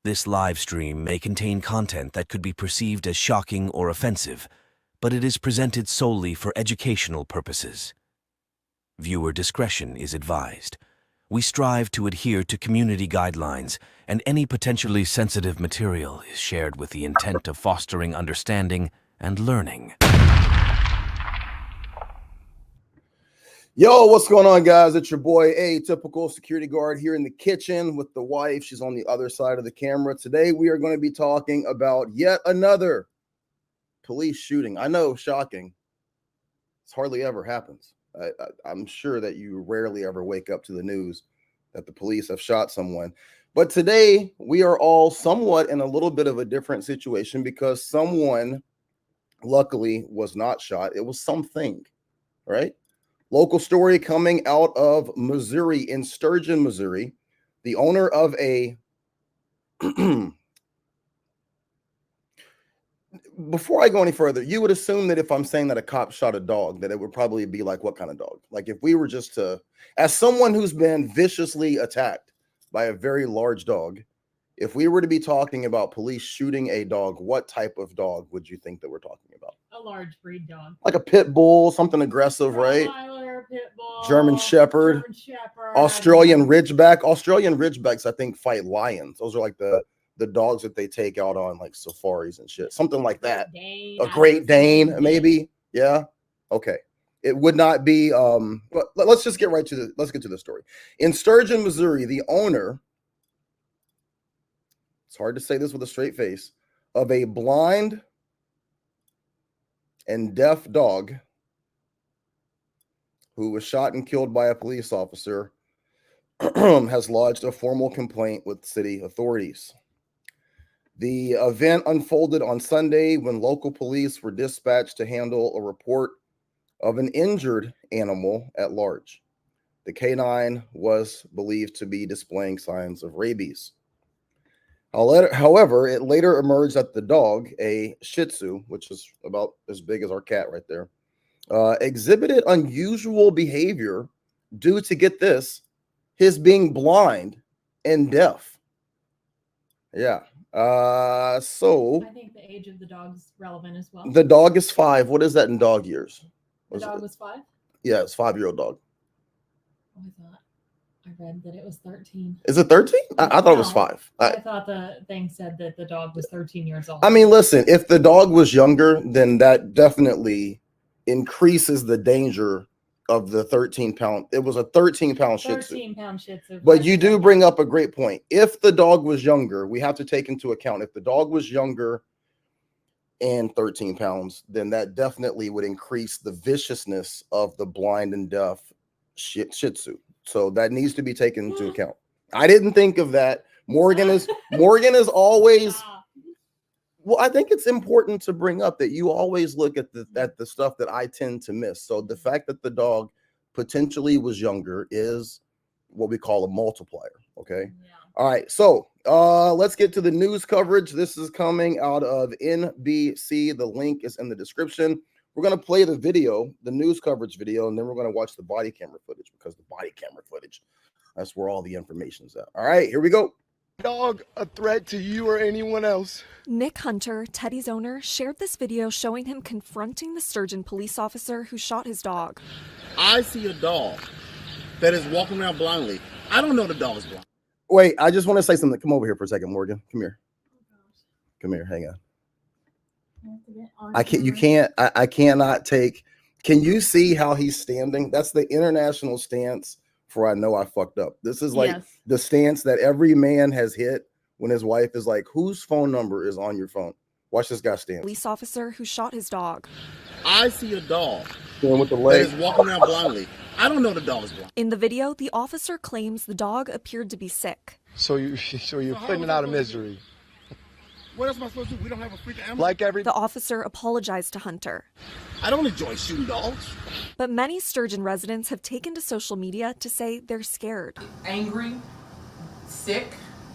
This live stream may contain content that could be perceived as shocking or offensive, but it is presented solely for educational purposes. Viewer discretion is advised. We strive to adhere to community guidelines, and any potentially sensitive material is shared with the intent of fostering understanding and learning. Yo, what's going on, guys? It's your boy, Atypical Security Guard, here in the kitchen with the wife. She's on the other side of the camera. Today, we are going to be talking about yet another police shooting. I know, shocking. This hardly ever happens. I'm sure that you rarely ever wake up to the news that the police have shot someone. But today, we are all somewhat in a little bit of a different situation because someone, luckily, was not shot. It was something, right? Local story coming out of Missouri, in Sturgeon, Missouri. The owner of a... Before I go any further, you would assume that if I'm saying that a cop shot a dog, that it would probably be like, what kind of dog? Like if we were just to... As someone who's been viciously attacked by a very large dog, if we were to be talking about police shooting a dog, what type of dog would you think that we're talking about? A large breed dog. Like a pit bull, something aggressive, right? Pit bull, German Shepherd, Australian Ridgeback. Australian Ridgebacks, I think, fight lions. Those are like the dogs that they take out on like safaris and shit. Something like that. A Great Dane, maybe. Yeah. Okay. It would not be let's just get right to the story. In Sturgeon, Missouri, the owner, it's hard to say this with a straight face, of a blind and deaf dog who was shot and killed by a police officer has lodged a formal complaint with city authorities. The event unfolded on Sunday when local police were dispatched to handle a report of an injured animal at large. The canine was believed to be displaying signs of rabies. However, it later emerged that the dog, a Shih Tzu, which is about as big as our cat right there, exhibited unusual behavior due to, get this, his being blind and deaf. Yeah. So I think the age of the dog's relevant as well. The dog is 5. What is that in dog years? The dog was 5? Yeah, it's a 5-year-old dog. I read that it was 13. Is it 13? I thought it was 5. I thought the thing said that the dog was 13 years old. I mean, listen, if the dog was younger, then that definitely increases the danger of the 13-pound. It was a 13-pound Shih Tzu. 13-pound Shih Tzu. But you do bring up a great point. If the dog was younger, we have to take into account, if the dog was younger and 13 pounds, then that definitely would increase the viciousness of the blind and deaf Shih Tzu. So that needs to be taken into account. I didn't think of that. Morgan is always... Well, I think it's important to bring up that you always look at the stuff that I tend to miss. So the fact that the dog potentially was younger is what we call a multiplier. Okay. Yeah. All right. So let's get to the news coverage. This is coming out of NBC. The link is in the description. We're going to play the video, the news coverage video, and then we're going to watch the body camera footage, because the body camera footage, that's where all the information's at. All right, here we go. Dog a threat to you or anyone else? Nick Hunter, Teddy's owner, shared this video showing him confronting the Sturgeon police officer who shot his dog. I see a dog that is walking around blindly. I don't know the dog is blind. Wait, I just want to say something. Come over here for a second, Morgan. Come here. Come here. Hang on. I cannot take. Can you see how he's standing? That's the international stance for I know I fucked up. This is like the stance that every man has hit when his wife is like, whose phone number is on your phone? Watch this guy stand. Police officer who shot his dog. I see a dog with the leg that is walking around blindly. I don't know the dog is blind. In the video, the officer claims the dog appeared to be sick. So you're putting it out of misery. What else am I supposed to do? We don't have a freaking animal. The officer apologized to Hunter. I don't enjoy shooting dogs. But many Sturgeon residents have taken to social media to say they're scared. Angry, sick.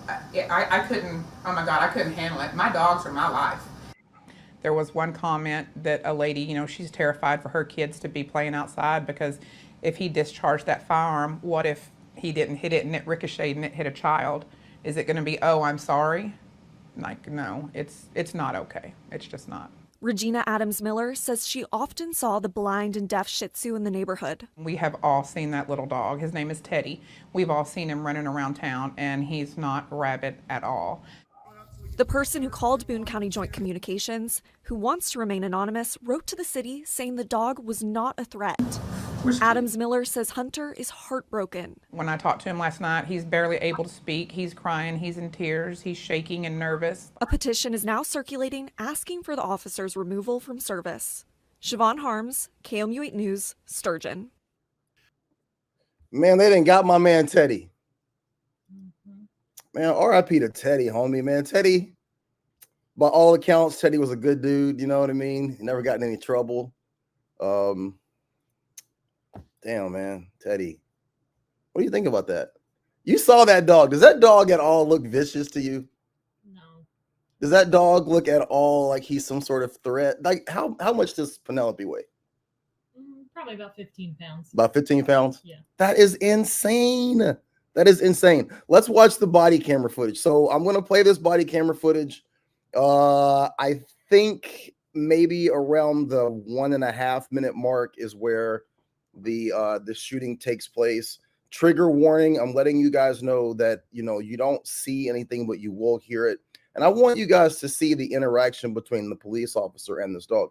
I couldn't, oh my God, I couldn't handle it. My dogs are my life. There was one comment that a lady, she's terrified for her kids to be playing outside because if he discharged that firearm, what if he didn't hit it and it ricocheted and it hit a child? Is it going to be, oh, I'm sorry? Like, no, it's not okay. It's just not. Regina Adams Miller says she often saw the blind and deaf Shih Tzu in the neighborhood. We have all seen that little dog. His name is Teddy. We've all seen him running around town, and he's not rabid at all. The person who called Boone County Joint Communications, who wants to remain anonymous, wrote to the city saying the dog was not a threat. Adams Miller says Hunter is heartbroken. When I talked to him last night, he's barely able to speak. He's crying, he's in tears, he's shaking and nervous. A petition is now circulating asking for the officer's removal from service. Siobhan Harms, KMU 8 News, Sturgeon. Man, they done got my man Teddy. Man, RIP to Teddy, homie, man. Teddy, by all accounts, Teddy was a good dude. You know what I mean? He never got in any trouble. Damn, man. Teddy. What do you think about that? You saw that dog. Does that dog at all look vicious to you? No. Does that dog look at all like he's some sort of threat? Like, how much does Penelope weigh? Probably about 15 pounds. About 15 pounds? Yeah. That is insane. That is insane. Let's watch the body camera footage. So I'm going to play this body camera footage. I think maybe around the 1.5 minute mark is where the shooting takes place. Trigger warning. I'm letting you guys know that, you know, you don't see anything, but you will hear it. And I want you guys to see the interaction between the police officer and this dog.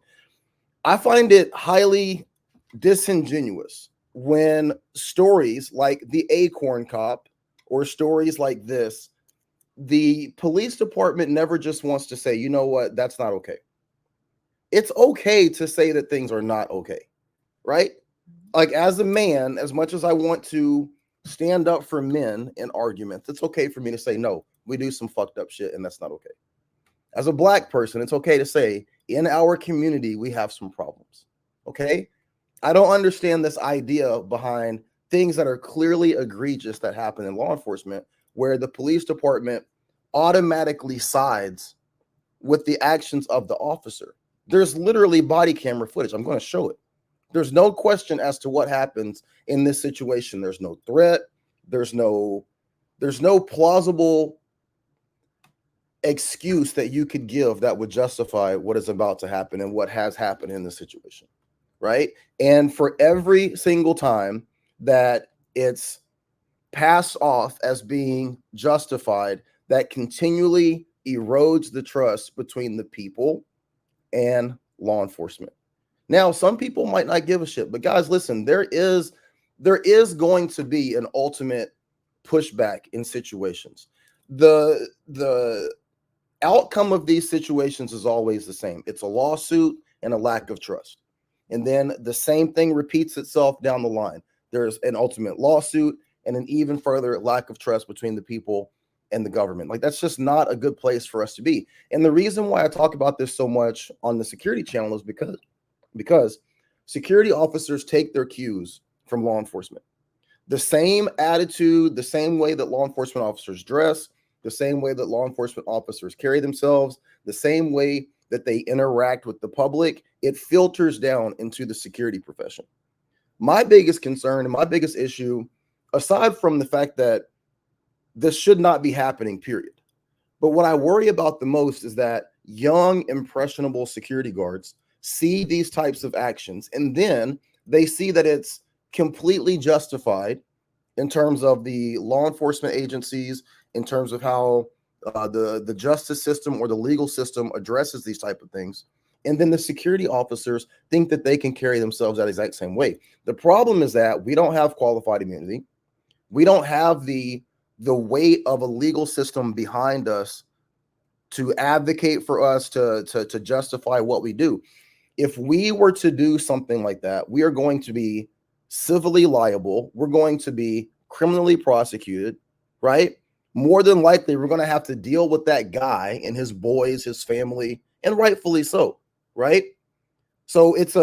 I find it highly disingenuous when stories like the Acorn Cop or stories like this, the police department never just wants to say, you know what, that's not okay. It's okay to say that things are not okay, right? Like, as a man, as much as I want to stand up for men in arguments, it's okay for me to say, no, we do some fucked up shit and that's not okay. As a black person, it's okay to say, in our community, we have some problems, okay? I don't understand this idea behind things that are clearly egregious that happen in law enforcement, where the police department automatically sides with the actions of the officer. There's literally body camera footage. I'm going to show it. There's no question as to what happens in this situation. There's no threat. There's no plausible excuse that you could give that would justify what is about to happen and what has happened in this situation. Right. And for every single time that it's passed off as being justified, that continually erodes the trust between the people and law enforcement. Now, some people might not give a shit, but guys, listen, there is going to be an ultimate pushback in situations. The outcome of these situations is always the same. It's a lawsuit and a lack of trust. And then the same thing repeats itself down the line. There's an ultimate lawsuit and an even further lack of trust between the people and the government. Like, that's just not a good place for us to be. And the reason why I talk about this so much on the security channel is because security officers take their cues from law enforcement. The same attitude, the same way that law enforcement officers dress, the same way that law enforcement officers carry themselves, the same way that they interact with the public, it filters down into the security profession. My biggest concern and my biggest issue, aside from the fact that this should not be happening, period, but what I worry about the most is that young, impressionable security guards see these types of actions, and then they see that it's completely justified in terms of the law enforcement agencies, in terms of how the justice system or the legal system addresses these type of things. And then the security officers think that they can carry themselves that exact same way. The problem is that we don't have qualified immunity. We don't have the weight of a legal system behind us to advocate for us to justify what we do. If we were to do something like that, we are going to be civilly liable. We're going to be criminally prosecuted, right? More than likely, we're going to have to deal with that guy and his boys, his family, and rightfully so, right? So it's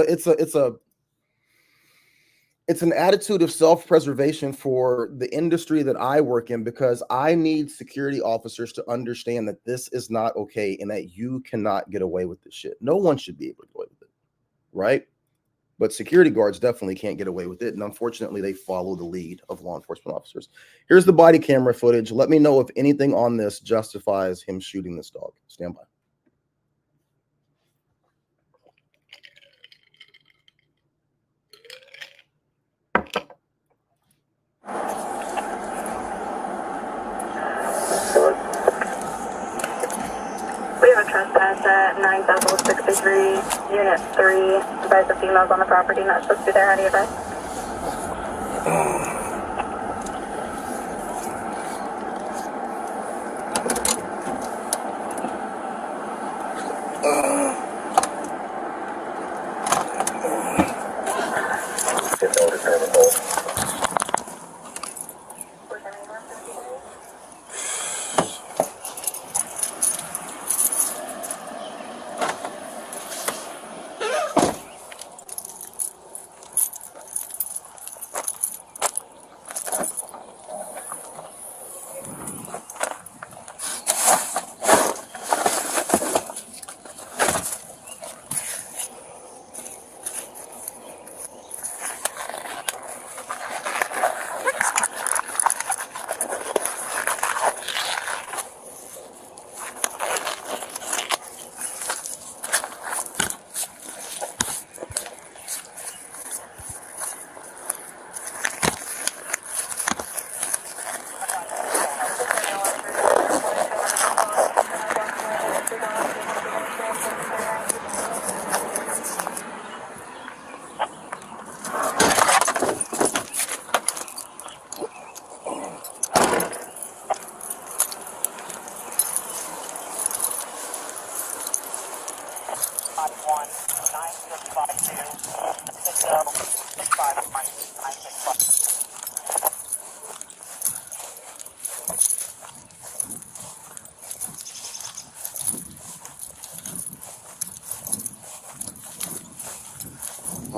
an attitude of self-preservation for the industry that I work in, because I need security officers to understand that this is not okay and that you cannot get away with this shit. No one should be able to get away with it, right? But security guards definitely can't get away with it. And unfortunately, they follow the lead of law enforcement officers. Here's the body camera footage. Let me know if anything on this justifies him shooting this dog. Stand by. We have a trespass at 9 Southwest 63, Unit 3. Advise the females on the property not supposed to be there. How do you advise?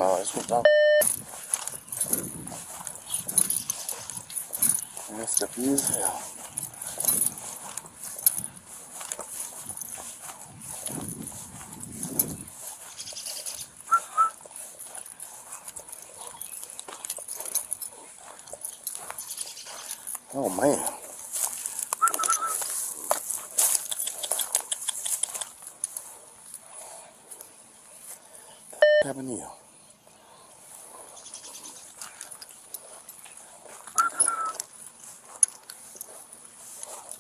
Oh, that's what dog. That's the view as hell. Oh man. What happened to you?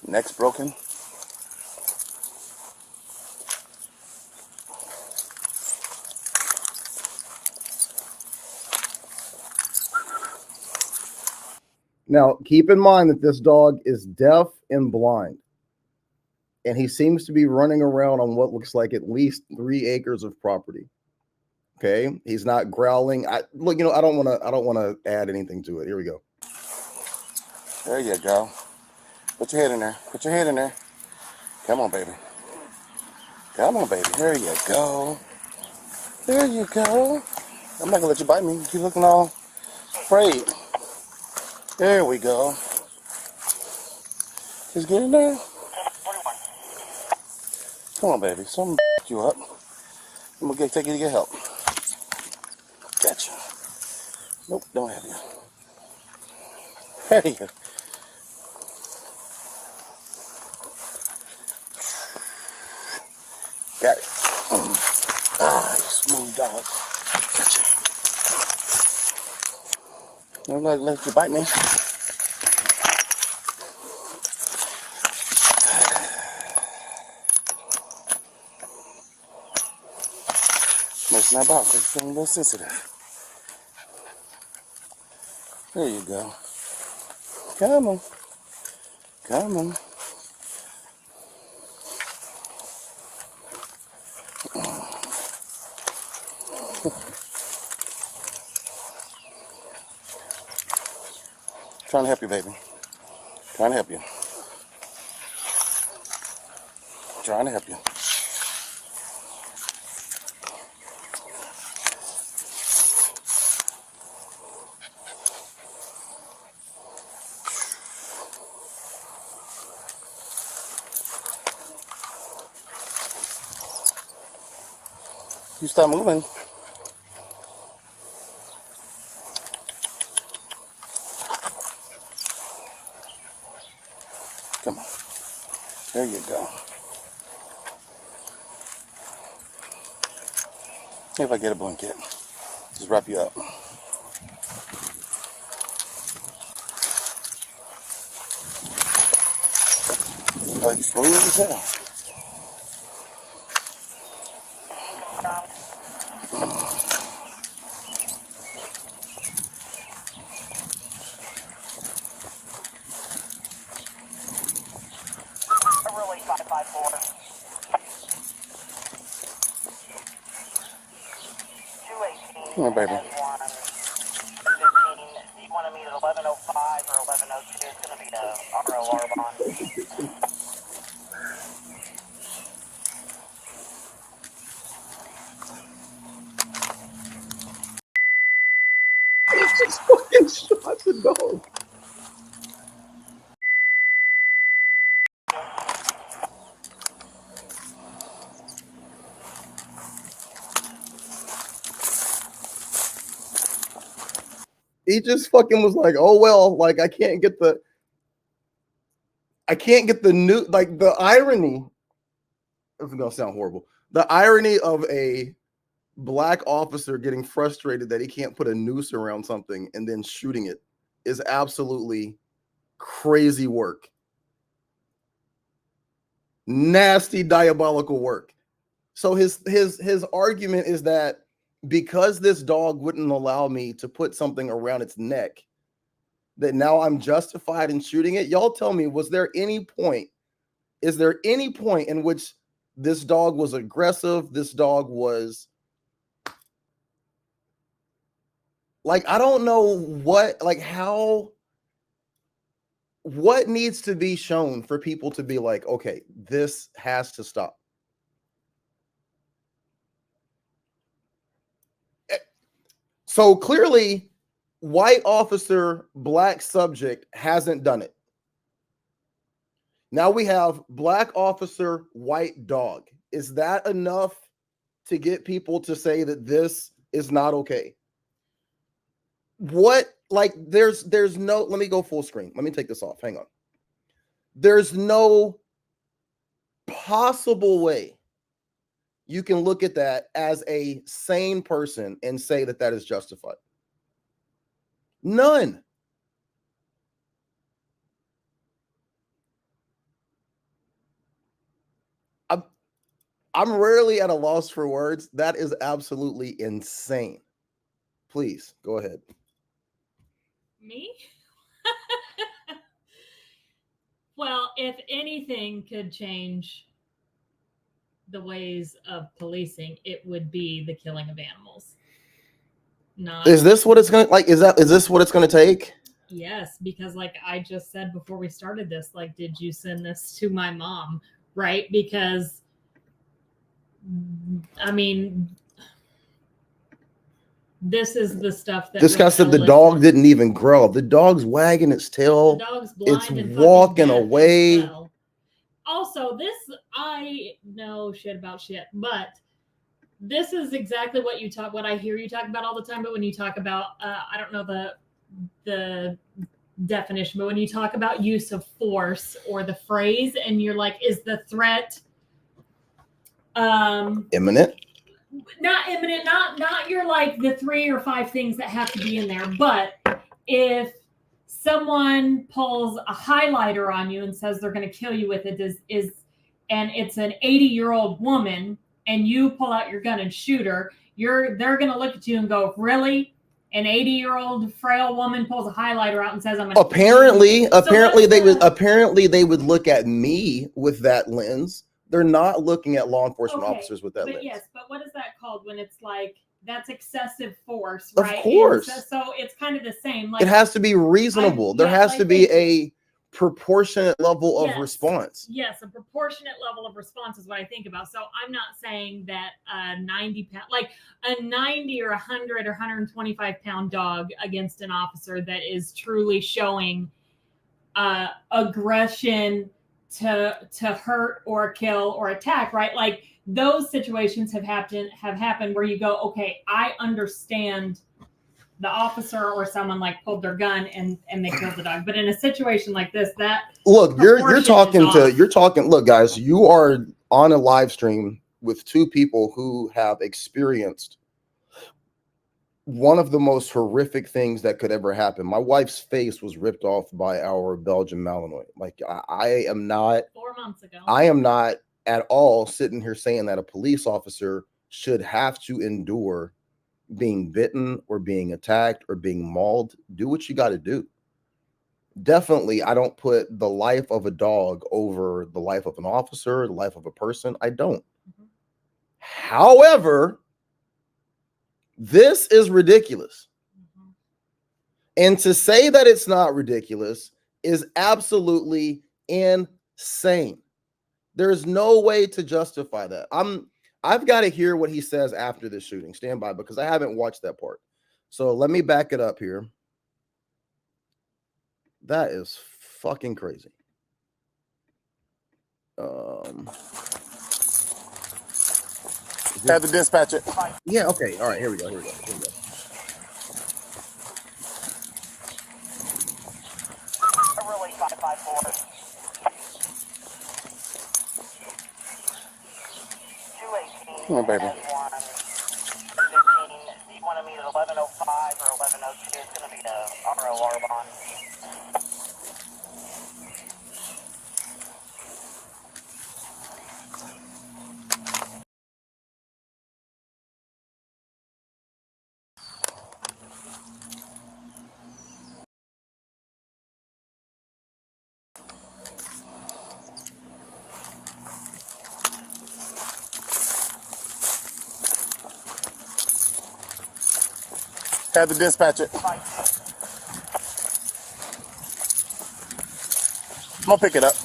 Neck's broken. Now, keep in mind that this dog is deaf and blind. And he seems to be running around on what looks like at least 3 acres of property. Okay, he's not growling. Look, you know, I don't want to add anything to it. Here we go. There you go. Put your head in there. Put your head in there. Come on, baby. Come on, baby. There you go. There you go. I'm not gonna let you bite me. You keep looking all afraid. There we go. Just get in there. Come on, baby. Something you up. I'm gonna take you to get help. Gotcha. Nope, don't have you. There you go. Got it. Ah, you smooth dog. Gotcha. I'm not gonna let you bite me. Might snap out because you're feeling a little sensitive. There you go. Come on. Come on. Trying to help you, baby. Trying to help you. Trying to help you. You stop moving. There you go. See if I get a blanket. Just wrap you up. Like smooth as hell. Really 554. 218. Come on, baby. You want to meet at 1105 or 1102? It's going to be a ROR bond. He just fucking shot the dog. He just fucking was like, oh well, like I can't get the new, like the irony. It's gonna sound horrible. The irony of a black officer getting frustrated that he can't put a noose around something and then shooting it is absolutely crazy work. Nasty, diabolical work. So his argument is that because this dog wouldn't allow me to put something around its neck, that now I'm justified in shooting it. Y'all tell me, is there any point in which this dog was aggressive? This dog was like, I don't know what needs to be shown for people to be like, okay, this has to stop. So clearly, white officer, black subject hasn't done it. Now we have black officer, white dog. Is that enough to get people to say that this is not okay? What, like, there's no, let me go full screen. Let me take this off. Hang on. There's no possible way you can look at that as a sane person and say that that is justified. None. I'm rarely at a loss for words. That is absolutely insane. Please go ahead. Me? Well, if anything could change the ways of policing, it would be the killing of animals. Not Is this what it's gonna like? Is this what it's gonna take? Yes, because like I just said before we started this, like, did you send this to my mom? Right? Because I mean, this is the stuff that This guy said the dog didn't even growl. The dog's wagging its tail. The dog's blind It's and walking fucking deaf away. as well. Also, this, I know shit about shit, but this is exactly what I hear you talk about all the time. But when you talk about, I don't know the definition, but when you talk about use of force or the phrase, and you're like, is the threat Imminent? Not imminent, not your like the 3 or 5 things that have to be in there, but if someone pulls a highlighter on you and says they're going to kill you with it, and it's an 80-year-old woman, and you pull out your gun and shoot her, they're going to look at you and go, really? An 80-year-old frail woman pulls a highlighter out and says, "I'm going to." Apparently they would look at me with that lens. They're not looking at law enforcement officers with that lens. Yes, but what is that called when it's like that's excessive force, right? Of course. So it's kind of the same. Like, it has to be reasonable. There has to be a proportionate level of response. Yes, a proportionate level of response is what I think about. So I'm not saying that a 90 or 100 or 125 pound dog against an officer that is truly showing aggression to hurt or kill or attack, right? Like those situations have happened where you go, okay, I understand the officer or someone like pulled their gun and they killed the dog. But in a situation like this, that look, you're talking proportion is off. look, guys, you are on a live stream with two people who have experienced one of the most horrific things that could ever happen. My wife's face was ripped off by our Belgian Malinois. Like I am not 4 months ago. I am not at all sitting here saying that a police officer should have to endure being bitten or being attacked or being mauled. Do what you got to do. Definitely, I don't put the life of a dog over the life of an officer, the life of a person. I don't. Mm-hmm. However, this is ridiculous. Mm-hmm. And to say that it's not ridiculous is absolutely insane. There's no way to justify that. I've got to hear what he says after the shooting. Stand by, because I haven't watched that part. So let me back it up here. That is fucking crazy. Have to dispatch it. Yeah, okay. All right, here we go. Here we go. Come on, baby. You want to meet at 11:05 or 11:02? It's going to be a ROR bond. Have to dispatch it. I'm gonna pick it up.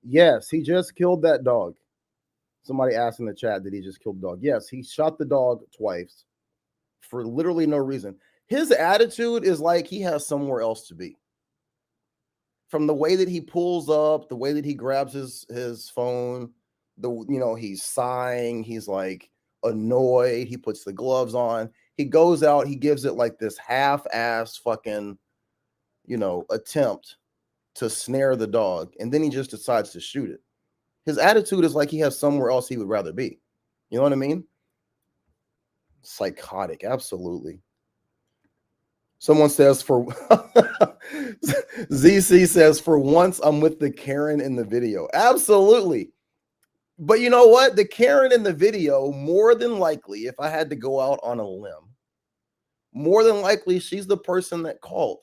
Yes, he just killed that dog. Somebody asked in the chat, did he just kill the dog? Yes, he shot the dog twice for literally no reason. His attitude is like he has somewhere else to be. From the way that he pulls up, the way that he grabs his phone, he's sighing, he's like annoyed, he puts the gloves on, he goes out, he gives it like this half-ass fucking, attempt to snare the dog, and then he just decides to shoot it. His attitude is like he has somewhere else he would rather be. You know what I mean? Psychotic, absolutely. Someone says ZC says, for once I'm with the Karen in the video. Absolutely. But you know what? The Karen in the video, more than likely, if I had to go out on a limb, more than likely she's the person that called.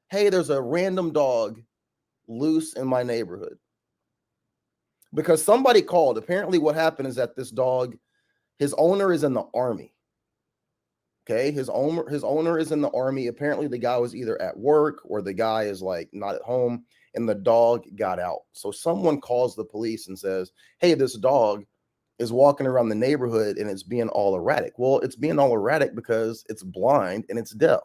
Hey, there's a random dog loose in my neighborhood. Because somebody called. Apparently what happened is that this dog, his owner is in the army. Okay, his owner is in the army. Apparently the guy was either at work or the guy is like not at home, and the dog got out. So someone calls the police and says, hey, this dog is walking around the neighborhood and it's being all erratic. Well, it's being all erratic because it's blind and it's deaf.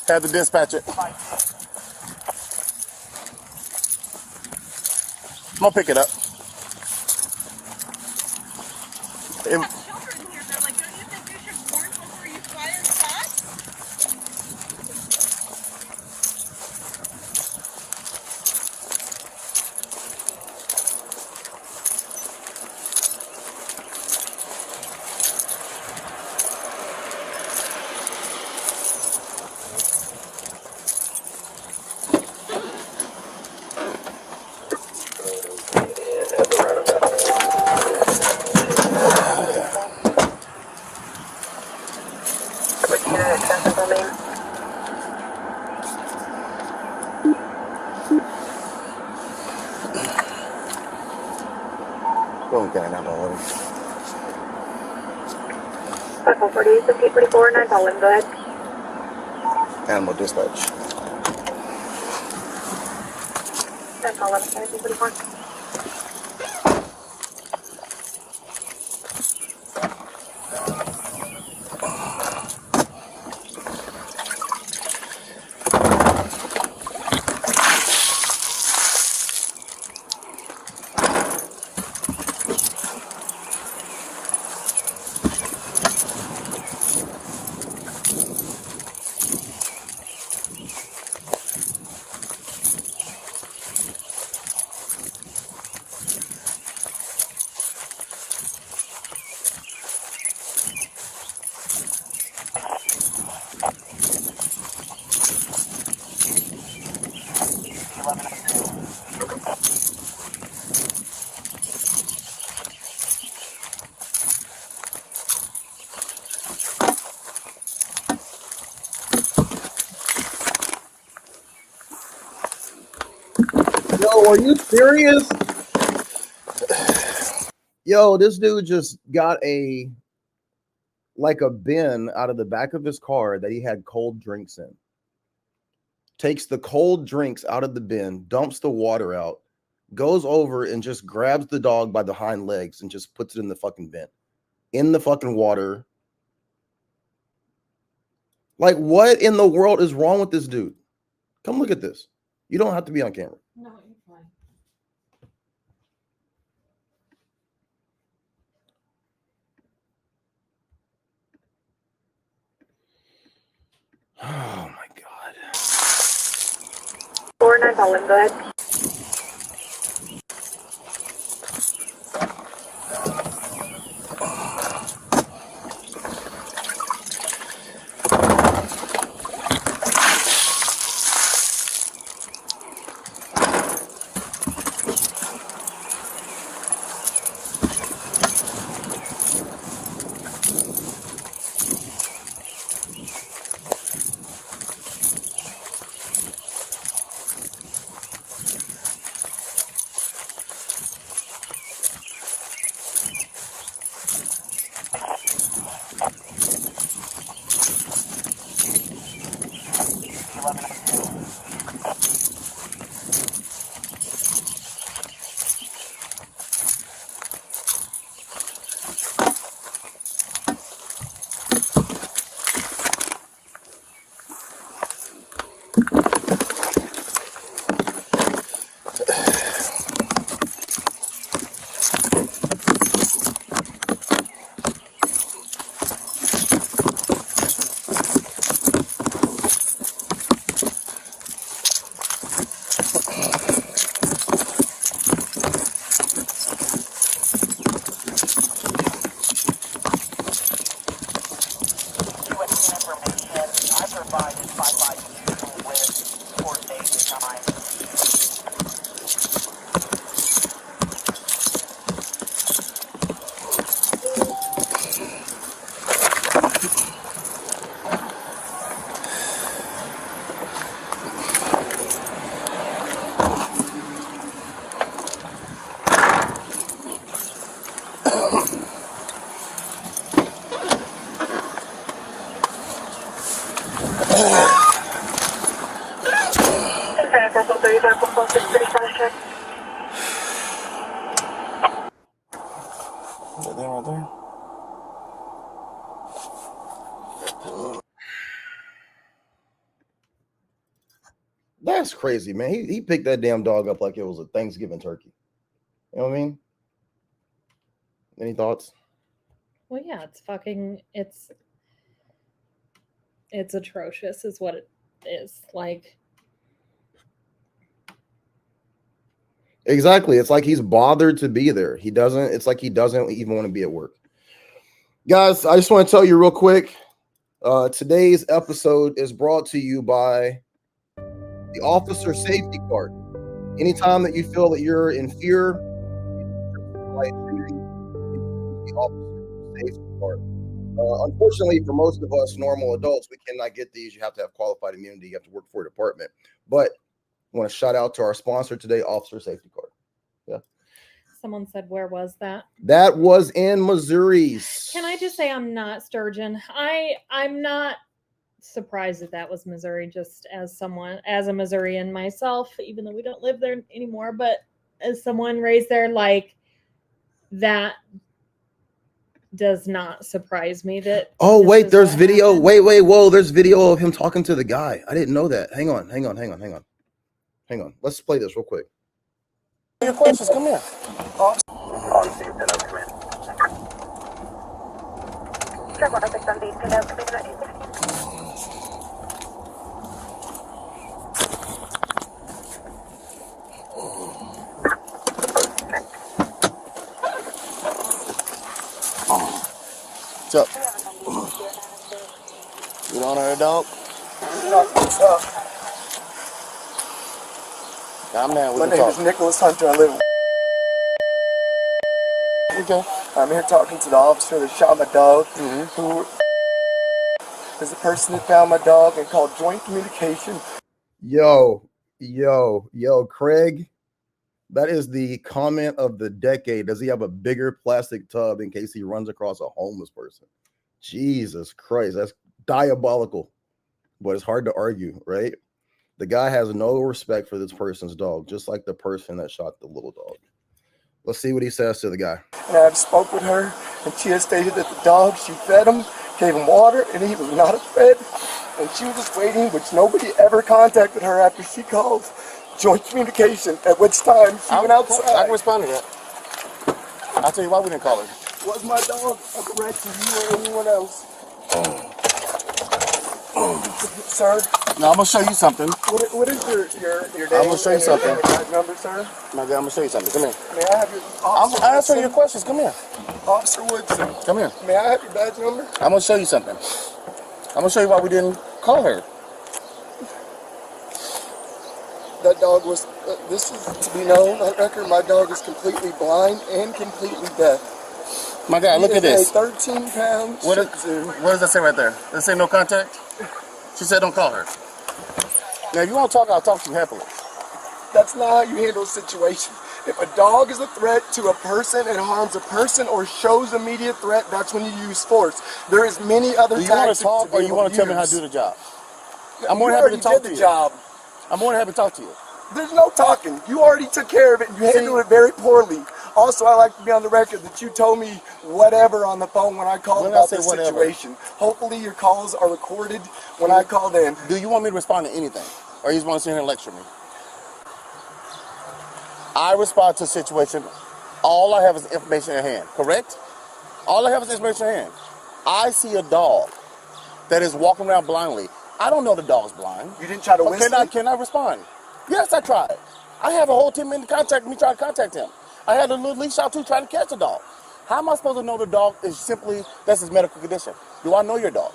Have to dispatch it. I'm gonna pick it up. 548, 5844, 9 Paul, go ahead. Animal dispatch. 9 Paul, 11, 5844. Yo, are you serious? Yo, this dude just got a bin out of the back of his car that he had cold drinks in. Takes the cold drinks out of the bin, dumps the water out, goes over and just grabs the dog by the hind legs and just puts it in the fucking bin. In the fucking water. Like, what in the world is wrong with this dude? Come look at this. You don't have to be on camera. No, you're fine. Oh my God. 4 9 Paul, go ahead. Right there. That's crazy, man. He picked that damn dog up like it was a Thanksgiving turkey. You know what I mean? Any thoughts? Well, yeah, it's atrocious is what it is. Like, Exactly. It's like he's bothered to be there. It's like he doesn't even want to be at work. Guys, I just want to tell you real quick. Today's episode is brought to you by the officer safety card. Anytime that you feel that you're in fear, the officer safety card. Unfortunately, for most of us normal adults, we cannot get these. You have to have qualified immunity. You have to work for a department. But I want to shout out to our sponsor today, Officer Safety Card. Yeah. Someone said, where was that? That was in Missouri. Can I just say I'm not Sturgeon? I'm not surprised that was Missouri, just as a Missourian myself, even though we don't live there anymore, but as someone raised there, like, that does not surprise me that. Oh, wait, there's video. Happened. Wait, whoa, there's video of him talking to the guy. I didn't know that. Hang on. Let's play this real quick. Your questions, come here. What's up? You don't hurt a dog? Calm down. My name is Nicholas Hunter. I live. Okay. I'm here talking to the officer that shot my dog, who is the person that found my dog and called joint communication. Yo, Craig. That is the comment of the decade. Does he have a bigger plastic tub in case he runs across a homeless person? Jesus Christ, that's diabolical. But it's hard to argue, right? The guy has no respect for this person's dog, just like the person that shot the little dog. Let's see what he says to the guy. And I've spoke with her, and she has stated that the dog, she fed him, gave him water, and he was not a threat. And she was just waiting, which nobody ever contacted her after she called joint communication, at which time she went outside. I can respond to that. I'll tell you why we didn't call her. Was my dog a threat to you or anyone else? Sir? No, I'm going to show you something. What is your name? I'm going to show you something. Your number, sir? My guy, I'm going to show you something. Come here. May I have your... I'm answering your questions. Come here. Officer Woodson. Come here. May I have your badge number? I'm going to show you something. I'm going to show you why we didn't call her. That dog was... this is to be known on record. My dog is completely blind and completely deaf. My guy, look at this. A 13-pound Shih Tzu. What does that say right there? Does it say no contact? She said don't call her. Now, if you want to talk, I'll talk to you happily. That's not how you handle a situation. If a dog is a threat to a person and harms a person or shows immediate threat, that's when you use force. There is many other tactics. Do you want to talk or you want to tell me how to do the job? I'm more than happy to talk to you. I'm more than happy to talk to you. There's no talking. You already took care of it. You handled it very poorly. Also, I like to be on the record that you told me whatever on the phone when I called about this situation. Hopefully your calls are recorded when I called in. Do you want me to respond to anything? Or you just want to sit here and lecture me? I respond to a situation. All I have is information in hand, correct? All I have is information in hand. I see a dog that is walking around blindly. I don't know the dog's blind. You didn't try to whistle? Can I respond? Yes, I tried. I have a whole team in contact with me trying to contact him. I had a little leash out too trying to catch the dog. How am I supposed to know the dog is simply, that's his medical condition? Do I know your dog?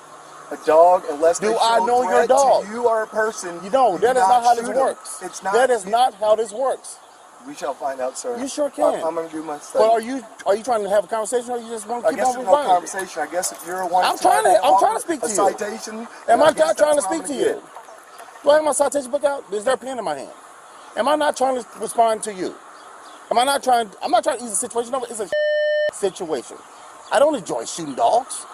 A dog, unless do I know your dog? You are a person. You know, that is not how this works. It's not. That is not how this works. We shall find out, sir. You sure can. I'm going to do my study. But are you trying to have a conversation or you just want to keep on refining? I guess there's no conversation. I guess if you're one I'm trying to speak to you. Citation. Am I not trying to speak to you? Do I have my citation book out? Is there a pen in my hand? Am I not trying to respond to you? I'm not trying to ease the situation over. It's a situation. I don't enjoy shooting dogs.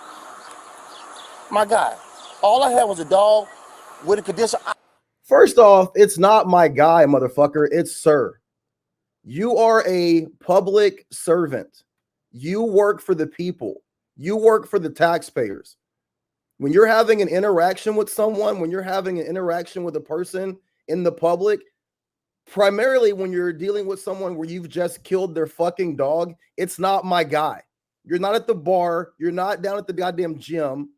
My guy, all I had was a dog with a condition. First off, it's not my guy, motherfucker. It's sir. You are a public servant. You work for the people. You work for the taxpayers. When you're having an interaction with someone, when you're having an interaction with a person in the public, primarily when you're dealing with someone where you've just killed their fucking dog, it's not my guy. You're not at the bar. You're not down at the goddamn gym.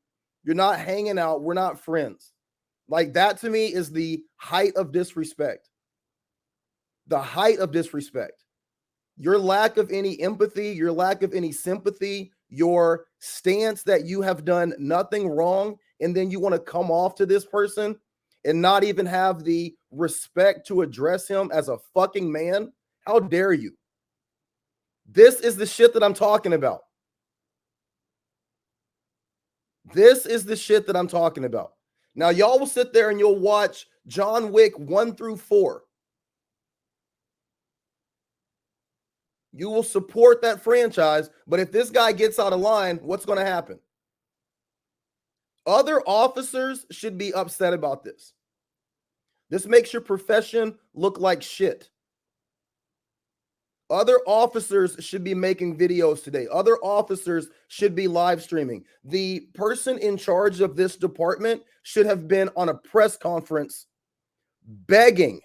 You're not hanging out. We're not friends. Like, that to me is the height of disrespect. The height of disrespect. Your lack of any empathy, your lack of any sympathy, your stance that you have done nothing wrong, and then you want to come off to this person and not even have the respect to address him as a fucking man. How dare you? This is the shit that I'm talking about. This is the shit that I'm talking about. Now, y'all will sit there and you'll watch John Wick 1 through 4. You will support that franchise, but if this guy gets out of line, what's going to happen? Other officers should be upset about this. This makes your profession look like shit. Other officers should be making videos today. Other officers should be live streaming. The person in charge of this department should have been on a press conference begging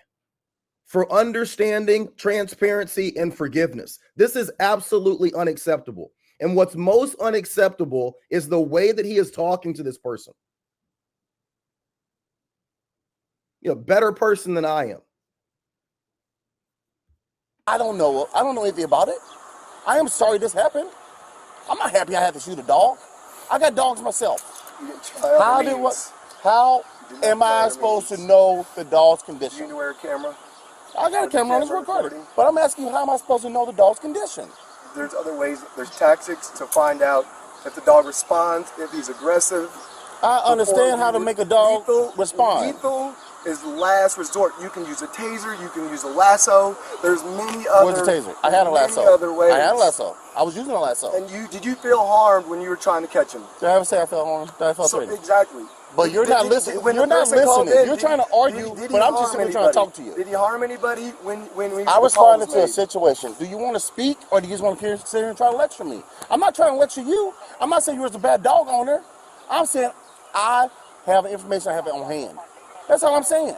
for understanding, transparency, and forgiveness. This is absolutely unacceptable. And what's most unacceptable is the way that he is talking to this person. You know, better person than I am. I don't know anything about it. I am sorry this happened. I'm not happy I had to shoot a dog. I got dogs myself. How am I supposed to know the dog's condition? You wear a camera? I got a camera on, it's recording. But I'm asking you, how am I supposed to know the dog's condition? There's other ways, there's tactics to find out if the dog responds, if he's aggressive. I understand how to make a dog respond. Lethal is last resort. You can use a taser, you can use a lasso. There's many other. Where's the taser? I had a lasso. Other ways. I had a lasso. I was using a lasso. And did you feel harmed when you were trying to catch him? Did I ever say I felt harmed? Did I feel threatened? Exactly. But you're not listening. You're not listening. You're trying to argue, but I'm just simply trying to talk to you. Did he harm anybody when I responded to a situation. Do you want to speak, or do you just want to sit here and try to lecture me? I'm not trying to lecture you. I'm not saying you're a bad dog owner. I'm saying I have information I have on hand. That's all I'm saying.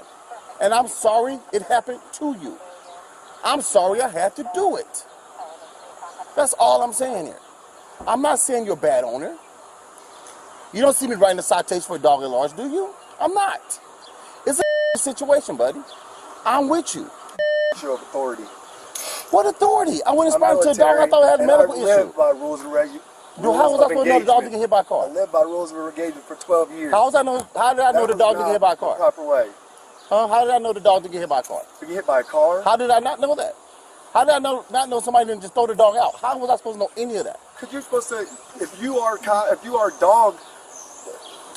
And I'm sorry it happened to you. I'm sorry I had to do it. That's all I'm saying here. I'm not saying you're a bad owner. You don't see me writing a citation for a dog at large, do you? I'm not. It's a situation, buddy. I'm with you. Show of authority. What authority? I went and responded to a dog I thought had a medical issue. I live by rules and regulations. How was I supposed to know the dog to get hit by a car? I lived by rules of engagement for 12 years. How did I know the dog to get hit by a car? The proper way. How did I know the dog to get hit by a car? To get hit by a car? How did I not know that? How did I not know somebody didn't just throw the dog out? How was I supposed to know any of that? Because you're supposed to, if you are a dog,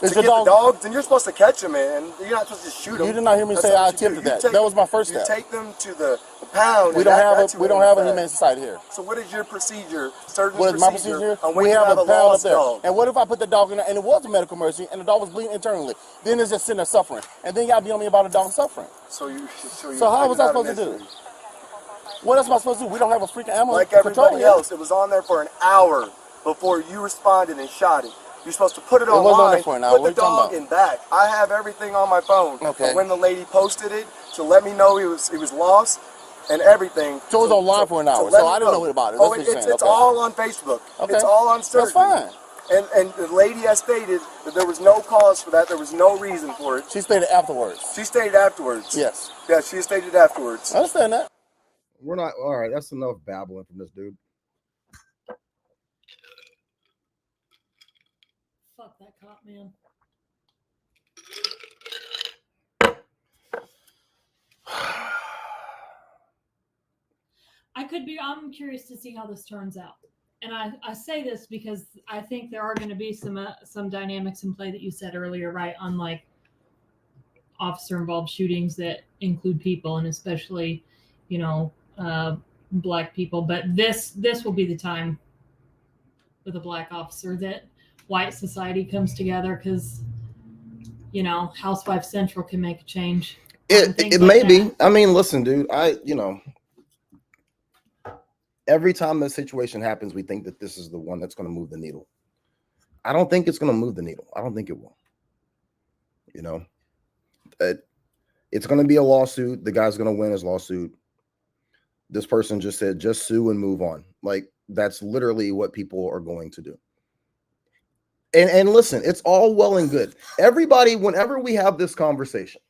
Is to your get dog, the dog, then you're supposed to catch him, man. You're not supposed to shoot him. You did not hear me say I attempted that. That was my first step. You take them to the pound. We don't have a humane society here. So what is your procedure? What is my procedure? We have a pound up there. And what if I put the dog in there and it was a medical emergency and the dog was bleeding internally? Then it's just sitting there suffering. And then y'all be on me about a dog suffering. So how was I supposed to do? What else am I supposed to do? We don't have a freaking animal like everybody else. It was on there for an hour before you responded and shot it. You're supposed to put it online, put the dog in back. I have everything on my phone. Okay. When the lady posted it to let me know he was lost and everything. So it was online for an hour. So I didn't know about it. Oh, it's all on Facebook. Okay. It's all on search. That's fine. And the lady has stated that there was no cause for that. There was no reason for it. She stated afterwards. She stated afterwards. Yes. Yeah, she stated afterwards. I understand that. We're not all right. That's enough babbling from this dude. Fuck that cop, man. I'm curious to see how this turns out. And I say this because I think there are going to be some dynamics in play that you said earlier, right? On like officer involved shootings that include people and especially, black people. But this will be the time with a black officer that white society comes together because, Housewife Central can make a change. It may be. I mean, listen, dude, every time this situation happens, we think that this is the one that's going to move the needle. I don't think it's going to move the needle. I don't think it will. It's going to be a lawsuit. The guy's going to win his lawsuit. This person just said, just sue and move on. Like, that's literally what people are going to do. And listen, it's all well and good. Everybody, whenever we have this conversation,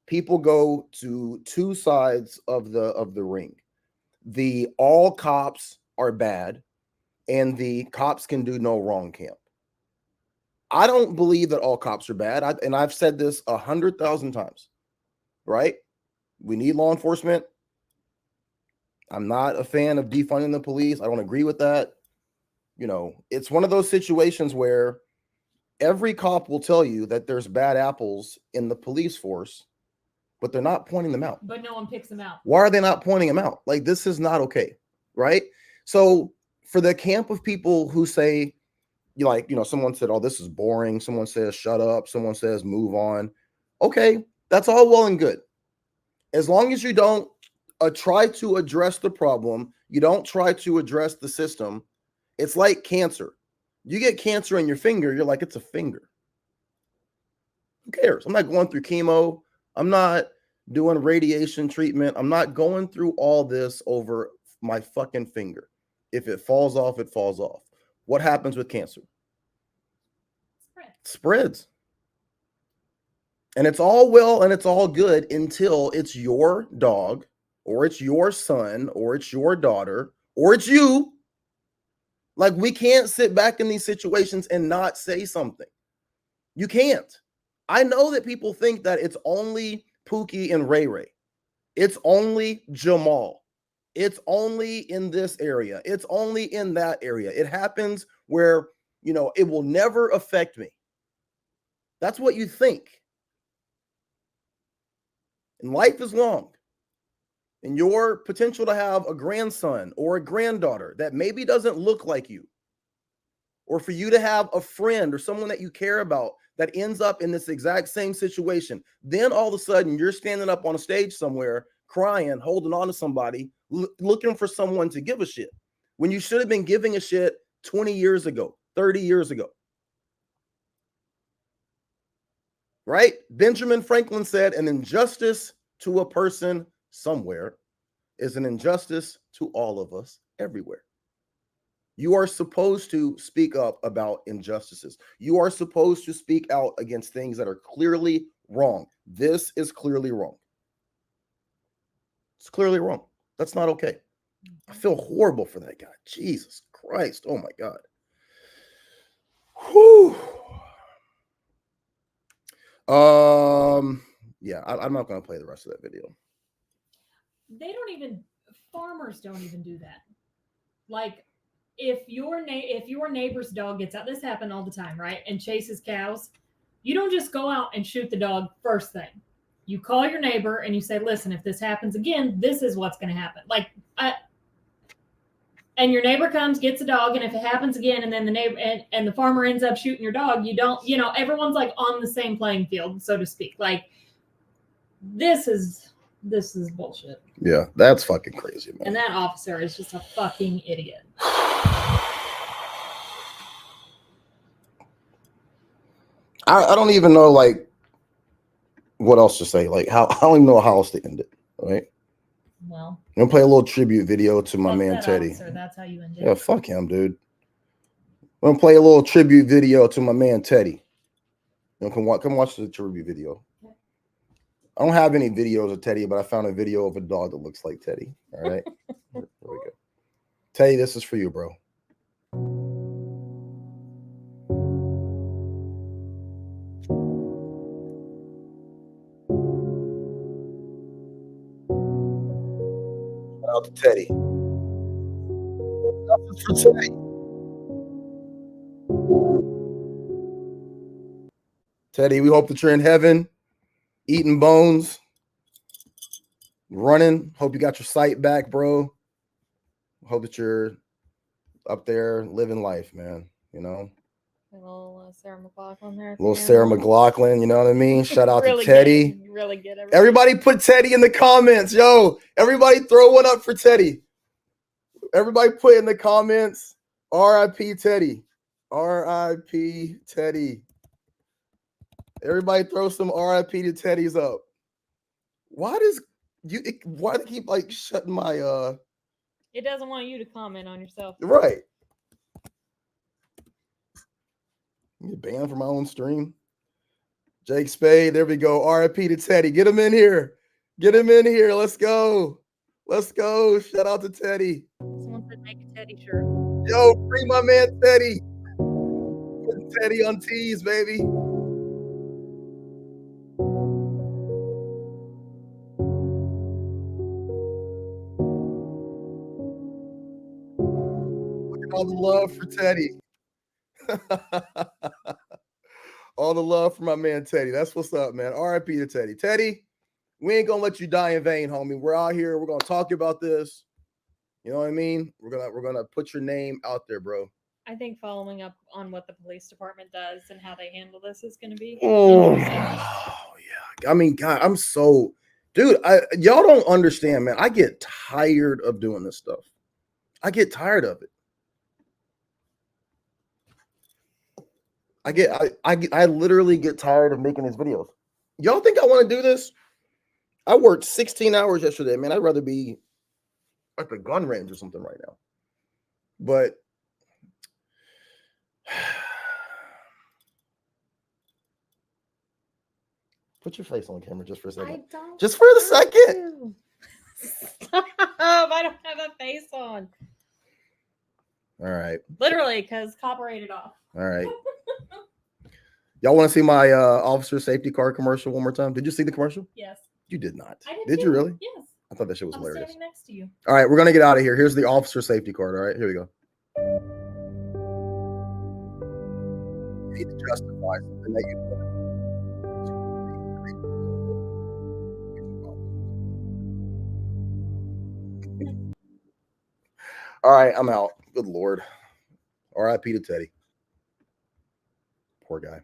people go to two sides of the ring. The all cops are bad and the cops can do no wrong camp. I don't believe that all cops are bad. I've said this 100,000 times, right? We need law enforcement. I'm not a fan of defunding the police. I don't agree with that. It's one of those situations where every cop will tell you that there's bad apples in the police force, but they're not pointing them out. But no one picks them out. Why are they not pointing them out? Like, this is not okay, right? So for the camp of people who say, someone said, oh, this is boring. Someone says, shut up. Someone says, move on. Okay, that's all well and good. As long as you don't try to address the problem, you don't try to address the system. It's like cancer. You get cancer in your finger, you're like, it's a finger. Who cares? I'm not going through chemo. I'm not doing radiation treatment. I'm not going through all this over my fucking finger. If it falls off, it falls off. What happens with cancer? Spreads. And it's all well and it's all good until it's your dog, or it's your son, or it's your daughter, or it's you. Like, we can't sit back in these situations and not say something. You can't. I know that people think that it's only Pookie and Ray Ray. It's only Jamal. It's only in this area. It's only in that area. It happens where, it will never affect me. That's what you think. And life is long. And your potential to have a grandson or a granddaughter that maybe doesn't look like you, or for you to have a friend or someone that you care about that ends up in this exact same situation, then all of a sudden you're standing up on a stage somewhere crying, holding on to somebody, looking for someone to give a shit, when you should have been giving a shit 20 years ago, 30 years ago. Right? Benjamin Franklin said, an injustice to a person somewhere is an injustice to all of us everywhere. You are supposed to speak up about injustices. You are supposed to speak out against things that are clearly wrong. This is clearly wrong. It's clearly wrong. That's not okay. I feel horrible for that guy. Jesus Christ. Oh my God. Whew. Yeah, I'm not going to play the rest of that video. Farmers don't even do that. Like, if your neighbor's dog gets out, this happens all the time, right? And chases cows, you don't just go out and shoot the dog first thing. You call your neighbor and you say, listen, if this happens again, this is what's going to happen. And your neighbor comes, gets a dog, and if it happens again, and then the neighbor and the farmer ends up shooting your dog, everyone's like on the same playing field, so to speak. Like, this is bullshit. Yeah, that's fucking crazy, man. And that officer is just a fucking idiot. I don't even know, like, what else to say. Like, I don't even know how else to end it. All right. Well, I'm gonna play a little tribute video to my man Teddy. Officer, that's how you end it. Yeah, fuck him, dude. I'm gonna play a little tribute video to my man Teddy. Come watch the tribute video. I don't have any videos of Teddy, but I found a video of a dog that looks like Teddy. All right. There we go. Teddy, this is for you, bro. Shout out to Teddy. This is for Teddy. Teddy, we hope that you're in heaven, eating bones, running. Hope you got your sight back, bro. Hope that you're up there living life, man. A little Sarah McLachlan there. Little Sarah McLachlan, you know what I mean? Shout out really to Teddy. Really good. Everybody put Teddy in the comments. Yo, everybody throw one up for Teddy. Everybody put in the comments, R.I.P. Teddy. R.I.P. Teddy. Everybody throw some R.I.P. to Teddy's up. Why do they keep like shutting my It doesn't want you to comment on yourself. Right. Get banned from my own stream. Jake Spade, there we go. R.I.P. to Teddy. Get him in here. Get him in here. Let's go. Let's go. Shout out to Teddy. Someone said make a Teddy shirt. Yo, free my man Teddy. Put Teddy on tees, baby. All the love for Teddy. All the love for my man Teddy. That's what's up, man. R.I.P. to Teddy. Teddy, We ain't gonna let you die in vain, homie. We're out here. We're gonna talk about this. You know what I mean? We're gonna put your name out there, bro. I think following up on what the police department does and how they handle this is going to be Oh interesting. yeah. I mean, God, I'm so, dude. Y'all don't understand, man. I get tired of doing this stuff. I get tired of it. I literally get tired of making these videos. Y'all think I want to do this? I worked 16 hours yesterday, man. I'd rather be at the gun range or something right now. But put your face on camera just for a second. I don't. Just for the second. Stop! I don't have a face on. All right. Literally, because copyrighted off. All right. Y'all want to see my officer safety car commercial one more time? Did you see the commercial? Yes. You did not. I did. Did you really? Yes. I thought that shit was I'm hilarious. standing next to you. All right, we're gonna get out of here. Here's the officer safety card. All right, here we go. You need to justify something that you put. All right, I'm out. Good Lord. R.I.P. to Teddy. Poor guy.